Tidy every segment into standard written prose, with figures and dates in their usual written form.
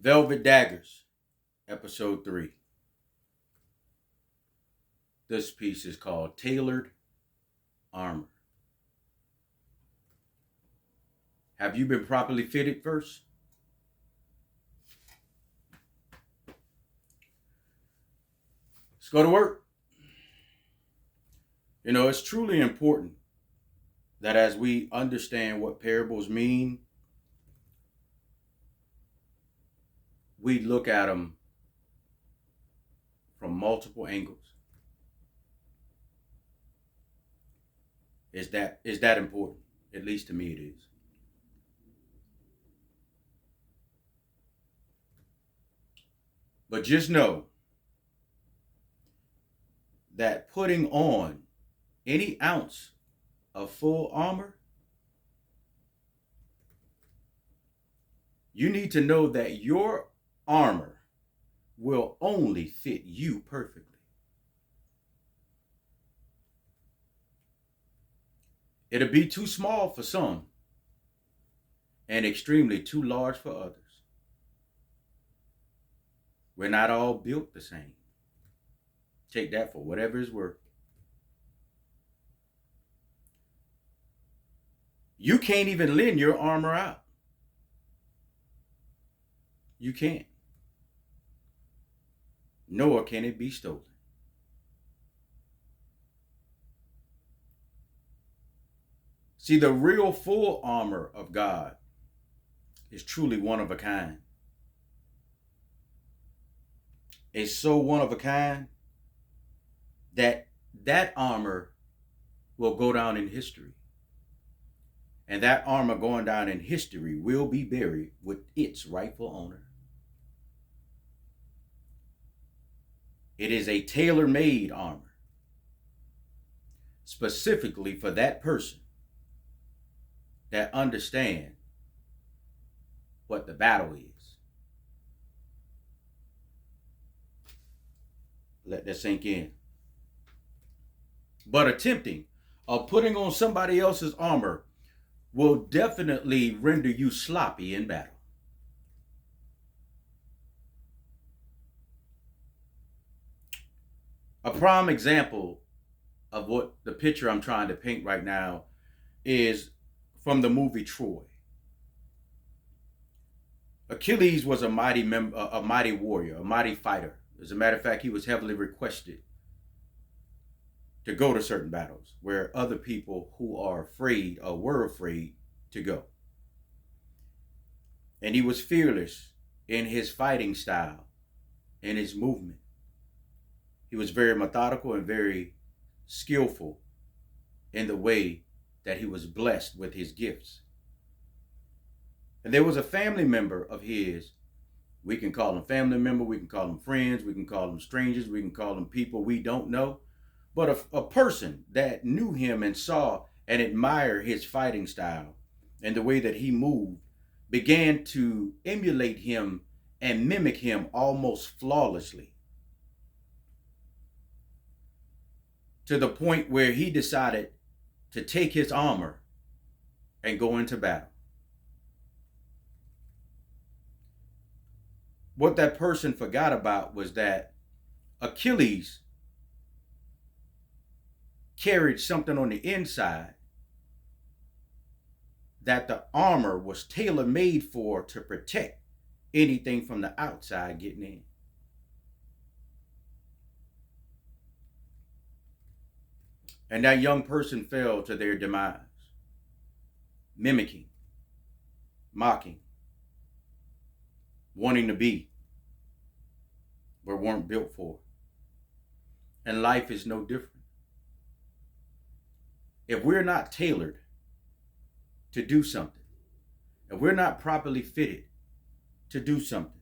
Velvet Daggers, Episode 3. This piece is called Tailored Armor. Have you been properly fitted first? Let's go to work. You know, it's truly important that as we understand what parables mean, we look at them from multiple angles. Is that important? At least to me it is. But just know that putting on any ounce of full armor, you need to know that your armor will only fit you perfectly. It'll be too small for some and extremely too large for others. We're not all built the same. Take that for whatever it's worth. You can't even lend your armor out. You can't. Nor can it be stolen. See, the real full armor of God is truly one of a kind. It's so one of a kind that armor will go down in history. And that armor going down in history will be buried with its rightful owner. It is a tailor-made armor, specifically for that person that understands what the battle is. Let that sink in. But attempting or putting on somebody else's armor will definitely render you sloppy in battle. A prime example of what the picture I'm trying to paint right now is from the movie Troy. Achilles was a mighty warrior, a mighty fighter. As a matter of fact, he was heavily requested to go to certain battles where other people who are afraid or were afraid to go. And he was fearless in his fighting style, in his movement. He was very methodical and very skillful in the way that he was blessed with his gifts. And there was a family member of his. We can call them family member, we can call them friends, we can call them strangers, we can call them people we don't know. But a person that knew him and saw and admired his fighting style and the way that he moved began to emulate him and mimic him almost flawlessly. To the point where he decided to take his armor and go into battle. What that person forgot about was that Achilles carried something on the inside that the armor was tailor-made for to protect anything from the outside getting in. And that young person fell to their demise, mimicking, mocking, wanting to be, but weren't built for. And life is no different. If we're not tailored to do something, if we're not properly fitted to do something,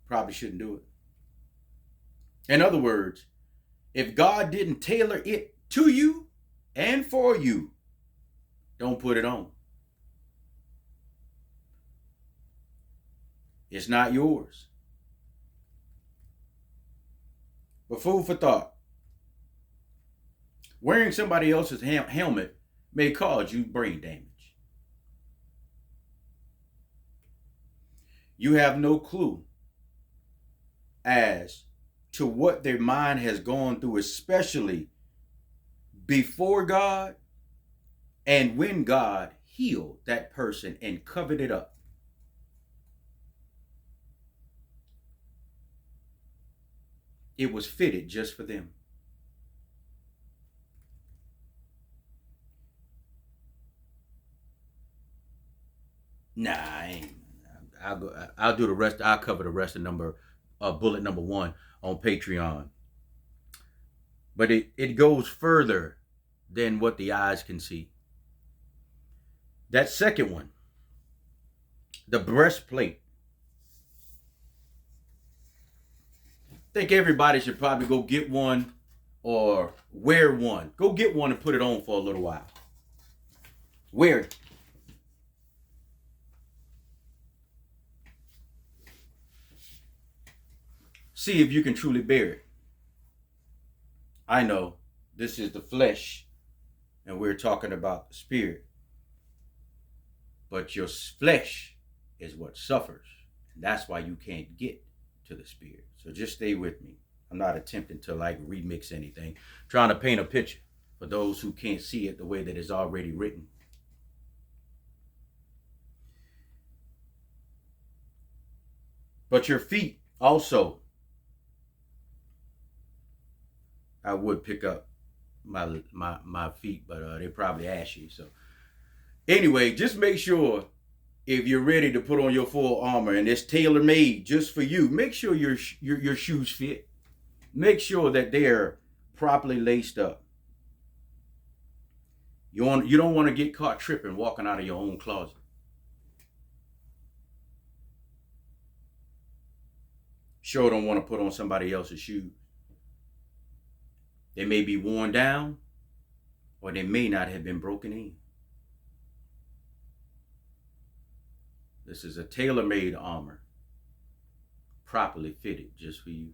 probably shouldn't do it. In other words, if God didn't tailor it to you and for you, don't put it on. It's not yours. But food for thought. Wearing somebody else's helmet may cause you brain damage. You have no clue as to what their mind has gone through, especially before God and when God healed that person and covered it up. It was fitted just for them. Nah, I ain't. I'll do the rest. I'll cover the rest of bullet number 1 on Patreon. But it goes further than what the eyes can see. That second one, the breastplate. I think everybody should probably go get one or wear one. Go get one and put it on for a little while. Wear it. See if you can truly bear it. I know this is the flesh and we're talking about the spirit. But your flesh is what suffers. And that's why you can't get to the spirit. So just stay with me. I'm not attempting to remix anything. I'm trying to paint a picture for those who can't see it the way that it's already written. But your feet also, I would pick up my feet, but they're probably ashy. So anyway, just make sure if you're ready to put on your full armor and it's tailor made just for you, make sure your shoes fit. Make sure that they're properly laced up. You don't want to get caught tripping walking out of your own closet. Sure don't want to put on somebody else's shoes. They may be worn down or they may not have been broken in. This is a tailor-made armor, properly fitted just for you.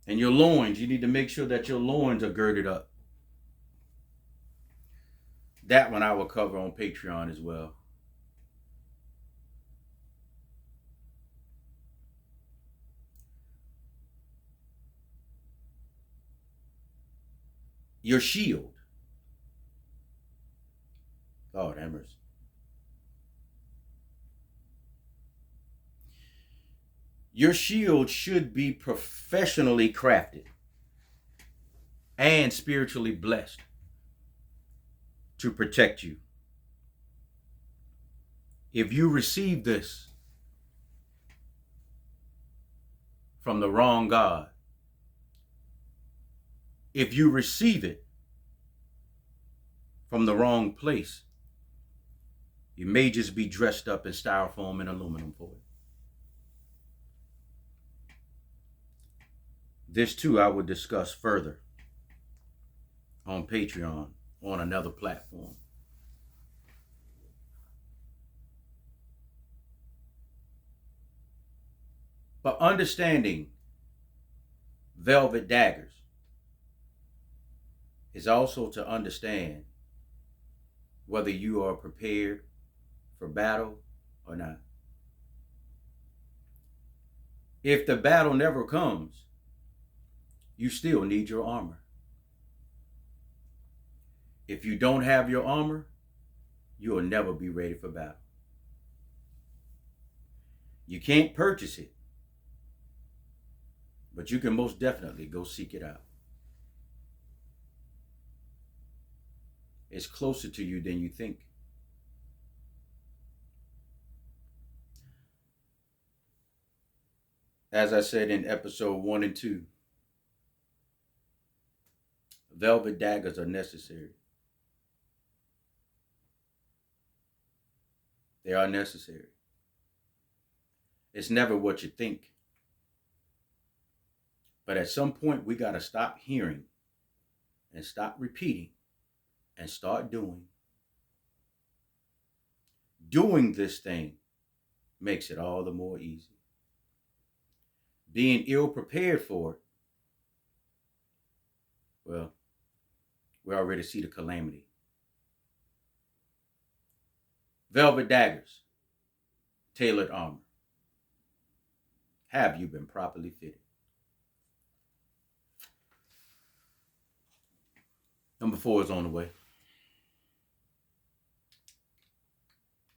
And your loins, you need to make sure that your loins are girded up. That one I will cover on Patreon as well. Your shield. Lord have mercy. Your shield should be professionally crafted and spiritually blessed to protect you. If you receive this from the wrong God, if you receive it from the wrong place, you may just be dressed up in styrofoam and aluminum foil. This too I will discuss further on Patreon on another platform. But understanding velvet daggers is also to understand whether you are prepared for battle or not. If the battle never comes, you still need your armor. If you don't have your armor, you will never be ready for battle. You can't purchase it, but you can most definitely go seek it out. It's closer to you than you think. As I said in episode 1 and 2, velvet daggers are necessary. They are necessary. It's never what you think. But at some point, we got to stop hearing and stop repeating and start doing. Doing this thing makes it all the more easy. Being ill prepared for it, well, we already see the calamity. Velvet daggers. tailored armor? Have you been properly fitted? Number 4 is on the way.